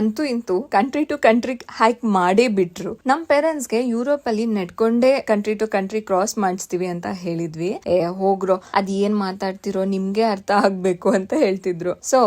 ಅಂತೂ ಇಂತೂ country to country hike ಮಾಡೇ ಬಿಟ್ರು. ನಮ್ ಪೇರೆಂಟ್ಸ್ಗೆ ಯುರೋಪ್ ಅಲ್ಲಿ ನೆಡ್ಕೊಂಡೇ ಕಂಟ್ರಿ ಟು ಕಂಟ್ರಿ ಕ್ರಾಸ್ ಮಾಡಿಸ್ತೀವಿ ಅಂತ ಹೇಳಿದ್ವಿ. ಹೋಗ್ರೋ, ಅದ್ ಏನ್ ಮಾತಾಡ್ತಿರೋ ನಿಮ್ಗೆ ಅರ್ಥ ಆಗ್ಬೇಕು ಅಂತ ಹೇಳ್ತಿದ್ರು. ಸೊ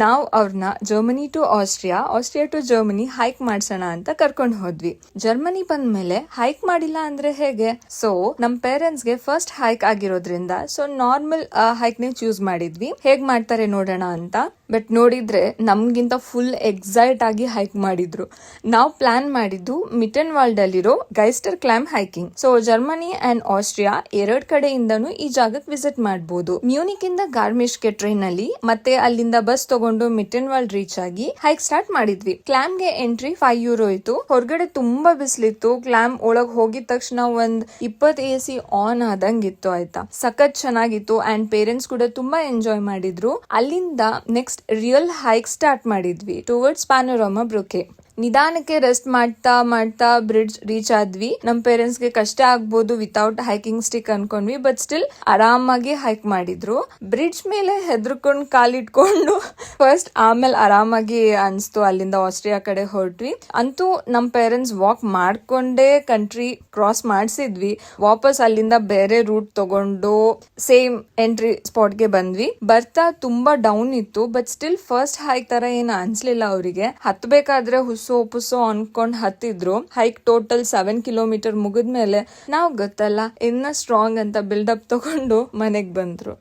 ನಾವ್ ಅವ್ರನ್ನ Germany to Austria, Austria to Germany hike ಮಾಡ್ಸೋಣ ಅಂತ ಕರ್ಕೊಂಡ್ ಹೋದ್ವಿ. ಜರ್ಮನಿ ಬಂದ್ಮೇಲೆ ಹೈಕ್ ಮಾಡಿಲ್ಲ ಅಂದ್ರೆ ಹೇಗೆ? ಸೊ ನಮ್ ಪೇರೆಂಟ್ಸ್ಗೆ ಫಸ್ಟ್ ಹೈಕ್ ಆಗಿರೋದ್ರಿಂದ ಸೊ ನಾರ್ಮಲ್ ಹೈಕ್ ನೇ ಚೂಸ್ ಮಾಡಿದ್ವಿ. ಹೇಗ್ ಮಾಡ್ತಾರೆ ನೋಡೋಣ ಅಂತ. ಬಟ್ ನೋಡಿದ್ರೆ ನಮ್ಗಿಂತ ಫುಲ್ ಎಕ್ಸೈಟ್ ಆಗಿ ಹೈಕ್ ಮಾಡಿದ್ರು. ನಾವು ಪ್ಲಾನ್ ಮಾಡಿದ್ದು ಮಿಟನ್ ವಾಲ್ಡ್ ಅಲ್ಲಿರೋ Geisterklamm hiking. So Germany and Austria ಎರಡ್ ಕಡೆಯಿಂದನೂ ಈ ಜಾಗಕ್ಕೆ ವಿಸಿಟ್ ಮಾಡಬಹುದು. ಮ್ಯೂನಿಕ್ ಇಂದ ಗಾರ್ಮಿಶ್ಗೆ ಟ್ರೈನ್ ಅಲ್ಲಿ, ಮತ್ತೆ ಅಲ್ಲಿಂದ ಬಸ್ ತಗೊಂಡು ಮಿಟನ್ ವಾಲ್ಡ್ ರೀಚ್ ಆಗಿ ಹೈಕ್ ಸ್ಟಾರ್ಟ್ ಮಾಡಿದ್ವಿ. ಕ್ಲಾಮ್ಗೆ ಎಂಟ್ರಿ €5 ಇತ್ತು. ಹೊರಗಡೆ ತುಂಬಾ ಬಿಸಿಲಿತ್ತು. ಕ್ಲಾಮ್ ಒಳಗ್ ಹೋಗಿದ ತಕ್ಷಣ ಒಂದ್ 20 AC ಆನ್ ಆದಂಗಿತ್ತು. ಆಯ್ತಾ, ಸಖತ್ ಚೆನ್ನಾಗಿತ್ತು. ಅಂಡ್ ಪೇರೆಂಟ್ಸ್ ಕೂಡ ತುಂಬಾ ಎಂಜಾಯ್ ಮಾಡಿದ್ರು. ಅಲ್ಲಿಂದ ನೆಕ್ಸ್ಟ್ ರಿಯಲ್ ಹೈಕ್ ಸ್ಟಾರ್ಟ್ ಮಾಡಿದ್ವಿ ಟುವರ್ಡ್ಸ್ ಪ್ಯಾನೋರಾಮಾ ಬ್ರೂಕೆ. ನಿಧಾನಕ್ಕೆ ರೆಸ್ಟ್ ಮಾಡ್ತಾ ಬ್ರಿಡ್ಜ್ ರೀಚ್ ಆದ್ವಿ. ನಮ್ ಪೇರೆಂಟ್ಸ್ ಗೆ ಕಷ್ಟ ಆಗ್ಬೋದು ವಿತೌಟ್ ಹೈಕಿಂಗ್ ಸ್ಟಿಕ್ ಅನ್ಕೊಂಡ್ವಿ. ಬಟ್ ಸ್ಟಿಲ್ ಆರಾಮಾಗಿ ಹೈಕ್ ಮಾಡಿದ್ರು. ಬ್ರಿಡ್ಜ್ ಮೇಲೆ ಹೆದರ್ಕೊಂಡ್ ಕಾಲಿಟ್ಕೊಂಡು ಫಸ್ಟ್, ಆಮೇಲೆ ಆರಾಮಾಗಿ ಅನ್ಸ್ತು. ಅಲ್ಲಿಂದ ಆಸ್ಟ್ರಿಯಾ ಕಡೆ ಹೊರಟ್ವಿ. ಅಂತೂ ನಮ್ ಪೇರೆಂಟ್ಸ್ ವಾಕ್ ಮಾಡ್ಕೊಂಡೇ ಕಂಟ್ರಿ ಕ್ರಾಸ್ ಮಾಡ್ಸಿದ್ವಿ. ವಾಪಸ್ ಅಲ್ಲಿಂದ ಬೇರೆ ರೂಟ್ ತಗೊಂಡು ಸೇಮ್ ಎಂಟ್ರಿ ಸ್ಪಾಟ್ಗೆ ಬಂದ್ವಿ. ಬರ್ತಾ ತುಂಬಾ ಡೌನ್ ಇತ್ತು. ಬಟ್ ಸ್ಟಿಲ್ ಫಸ್ಟ್ ಹೈಕ್ ತರ ಏನು ಅನ್ಸ್ಲಿಲ್ಲ ಅವರಿಗೆ. ಹತ್ಬೇಕಾದ್ರೆ ಪುಸೋ ಅನ್ಕೊಂಡ್ ಹತ್ತಿದ್ರು. ಹೈಕ್ ಟೋಟಲ್ 7 ಕಿಲೋಮೀಟರ್ ಮುಗಿದ್ಮೇಲೆ ನಾವು ಗೊತ್ತಲ್ಲ ಇನ್ನ ಸ್ಟ್ರಾಂಗ್ ಅಂತ ಬಿಲ್ಡಪ್ ತಗೊಂಡು ಮನೆಗ್ ಬಂದ್ರು.